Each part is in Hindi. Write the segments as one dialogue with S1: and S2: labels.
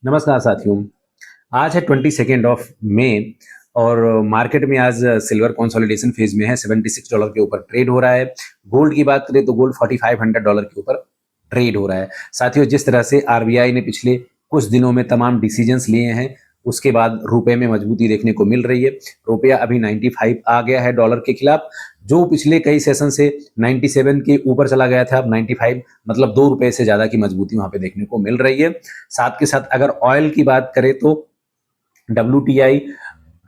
S1: नमस्कार साथियों। आज है 22 मई और मार्केट में आज सिल्वर कंसोलिडेशन फेज में है। $76 के ऊपर ट्रेड हो रहा है। गोल्ड की बात करें तो गोल्ड $4500 के ऊपर ट्रेड हो रहा है। साथियों, जिस तरह से आरबीआई ने पिछले कुछ दिनों में तमाम डिसीजंस लिए हैं, उसके बाद रुपए में मजबूती देखने को मिल रही है। रुपया अभी 95 आ गया है डॉलर के खिलाफ, जो पिछले कई सेशन से 97 के ऊपर चला गया था। अब 95 मतलब ₹2 से ज्यादा की मजबूती वहां पे देखने को मिल रही है। साथ के साथ अगर ऑयल की बात करें तो WTI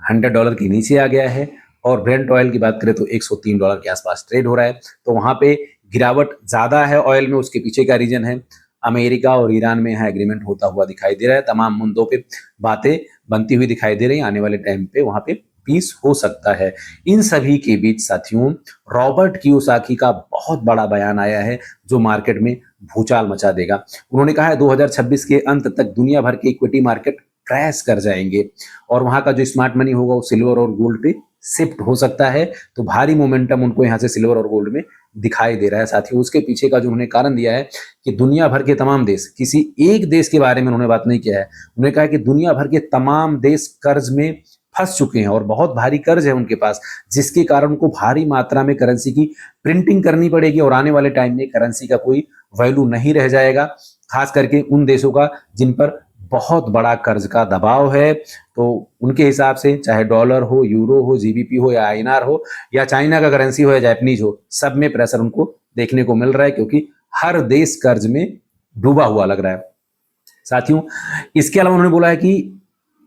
S1: $100 के नीचे आ गया है और ब्रेंट ऑयल की बात करें तो $103 के आसपास ट्रेड हो रहा है। तो वहां पे गिरावट ज्यादा है ऑयल में। उसके पीछे का रीजन है अमेरिका और ईरान में यहाँ एग्रीमेंट होता हुआ दिखाई दे रहा है। तमाम मुद्दों पे बातें बनती हुई दिखाई दे रही हैं। आने वाले टाइम पे वहां पे पीस हो सकता है। इन सभी के बीच साथियों, रॉबर्ट कियोसाकी का बहुत बड़ा बयान आया है जो मार्केट में भूचाल मचा देगा। उन्होंने कहा है 2026 के अंत तक दुनिया भर के इक्विटी मार्केट क्रैश कर जाएंगे और वहां का जो स्मार्ट मनी होगा वो सिल्वर और गोल्ड पे शिफ्ट हो सकता है। तो भारी मोमेंटम उनको यहाँ से सिल्वर और गोल्ड में दिखाई दे रहा है। साथियों, उसके पीछे का जो उन्होंने कारण दिया है कि दुनिया भर के तमाम देश, किसी एक देश के बारे में उन्होंने बात नहीं किया है। उन्होंने कहा कि दुनिया भर के तमाम देश कर्ज में फंस चुके हैं और बहुत भारी कर्ज है उनके पास, जिसके कारण उनको भारी मात्रा में करेंसी की प्रिंटिंग करनी पड़ेगी और आने वाले टाइम में करेंसी का कोई वैल्यू नहीं रह जाएगा। खास करके उन देशों का जिन पर बहुत बड़ा कर्ज का दबाव है। तो उनके हिसाब से चाहे डॉलर हो, यूरो हो, जीबीपी हो या आईएनआर हो या चाइना का करेंसी हो या जापानीज हो, सब में प्रेशर उनको देखने को मिल रहा है क्योंकि हर देश कर्ज में डूबा हुआ लग रहा है। साथियों, इसके अलावा उन्होंने बोला है कि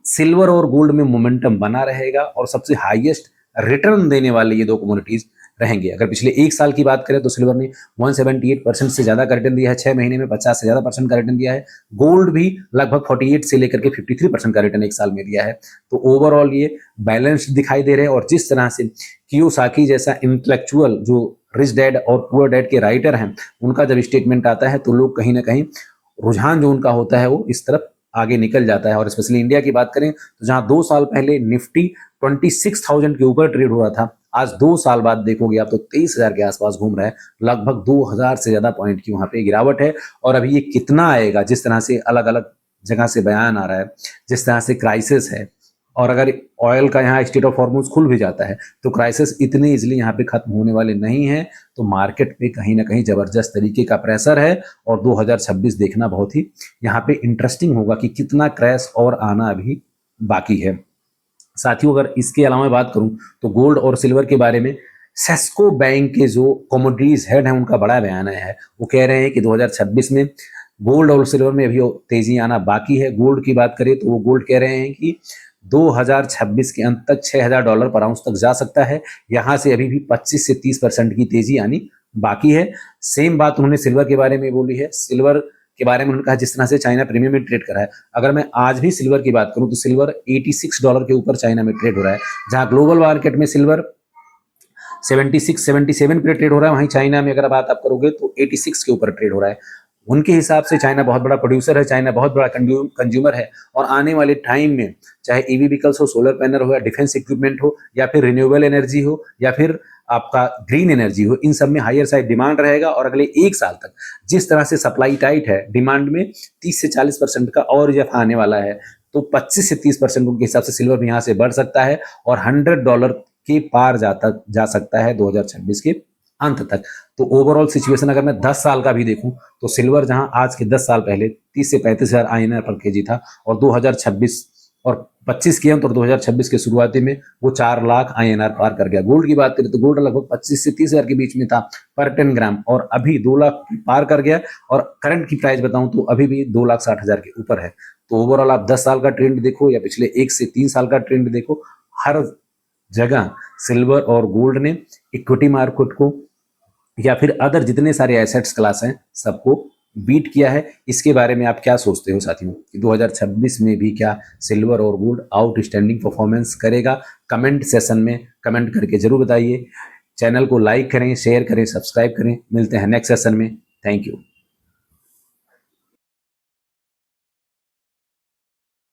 S1: सिल्वर और गोल्ड में मोमेंटम बना रहेगा और सबसे हाईएस्ट रिटर्न देने वाले ये दो कमोडिटीज रहेंगे। अगर पिछले एक साल की बात करें तो सिल्वर ने 178% से ज्यादा का रिटर्न दिया है। 6 महीने में 50 से ज्यादा परसेंट का रिटर्न दिया है। गोल्ड भी लगभग 48 से लेकर के 53% का रिटर्न एक साल में दिया है। तो ओवरऑल ये बैलेंस्ड दिखाई दे रहे हैं। और जिस तरह से कियोसाकी जैसा इंटेलेक्चुअल जो रिच डैड और पुअर डैड के राइटर हैं, उनका जब स्टेटमेंट आता है तो लोग कहीं ना कहीं रुझान जो उनका होता है वो इस तरफ आगे निकल जाता है। और स्पेशली इंडिया की बात करें तो जहां 2 साल पहले निफ्टी 26,000 के ऊपर ट्रेड हो रहा था, आज 2 साल बाद देखोगे आप तो 23,000 के आसपास घूम रहा है। लगभग 2,000 से ज्यादा पॉइंट की वहां पे गिरावट है। और अभी ये कितना आएगा, जिस तरह से अलग अलग जगह से बयान आ रहा है, जिस तरह से क्राइसिस है, और अगर ऑयल का यहाँ स्टेट ऑफ हॉर्मोज खुल भी जाता है तो क्राइसिस इतनी इजिली यहाँ पे खत्म होने वाले नहीं है। तो मार्केट पे कहीं ना कहीं जबरदस्त तरीके का प्रेशर है और 2026 देखना बहुत ही यहाँ पे इंटरेस्टिंग होगा कि कितना क्रैश और आना अभी बाकी है। साथियों, अगर इसके अलावा मैं बात करूं तो गोल्ड और सिल्वर के बारे में सेस्को बैंक के जो कमोडिटीज हेड हैं उनका बड़ा बयान आया है। वो कह रहे हैं कि 2026 में गोल्ड और सिल्वर में अभी तेजी आना बाकी है। गोल्ड की बात करें तो वो गोल्ड कह रहे हैं कि 2026 के अंत तक $6,000 पर आउंस तक जा सकता है। यहां से अभी भी 25 से 30% की तेजी आनी बाकी है। सेम बात उन्होंने सिल्वर के बारे में बोली है। सिल्वर के बारे में उन्होंने कहा जिस तरह से चाइना प्रीमियम में ट्रेड कर रहा है, अगर मैं आज भी सिल्वर की बात करूं तो सिल्वर $86 के ऊपर चाइना में ट्रेड हो रहा है। जहां ग्लोबल मार्केट में सिल्वर 76 77 पे ट्रेड हो रहा है, वहीं चाइना में अगर बात आप करोगे तो 86 के ऊपर ट्रेड हो रहा है। उनके हिसाब से चाइना बहुत बड़ा प्रोड्यूसर है, चाइना बहुत बड़ा कंज्यूमर है और आने वाले टाइम में चाहे ईवी व्हीकल्स हो, सोलर पैनल हो या डिफेंस इक्विपमेंट हो या फिर रिन्यूएबल एनर्जी हो या फिर आपका ग्रीन एनर्जी हो, इन सब में हायर साइड डिमांड रहेगा। और अगले एक साल तक जिस तरह से सप्लाई टाइट है, डिमांड में 30 से 40% का और इजाफा आने वाला है। तो 25 से 30% उनके हिसाब से सिल्वर भी यहाँ से बढ़ सकता है और $100 के पार जा सकता है 2026 के अंत तक। तो ओवरऑल सिचुएशन अगर मैं 10 साल का भी देखूं तो सिल्वर जहां आज के 10 साल पहले 30 से 35,000 आईएनआर पर केजी था और 2026 और 25 के अंत और 2026 के शुरुआती में वो 4 लाख आईएनआर पार कर गया। गोल्ड की बात करें तो गोल्ड लगभग 25 से 30,000 के बीच में था पर 10 ग्राम और अभी 2 लाख पार कर गया। और करंट की प्राइस बताऊं तो अभी भी 2,60,000 के ऊपर है। तो ओवरऑल आप 10 साल का ट्रेंड देखो या पिछले 1 से 3 साल का ट्रेंड देखो, हर जगह सिल्वर और गोल्ड ने इक्विटी मार्केट को या फिर अदर जितने सारे एसेट्स क्लास हैं सबको बीट किया है। इसके बारे में आप क्या सोचते हो साथियों कि 2026 में भी क्या सिल्वर और गोल्ड आउटस्टैंडिंग परफॉर्मेंस करेगा? कमेंट सेशन में कमेंट करके जरूर बताइए। चैनल को लाइक करें, शेयर करें, सब्सक्राइब करें। मिलते हैं नेक्स्ट सेशन में। Thank you.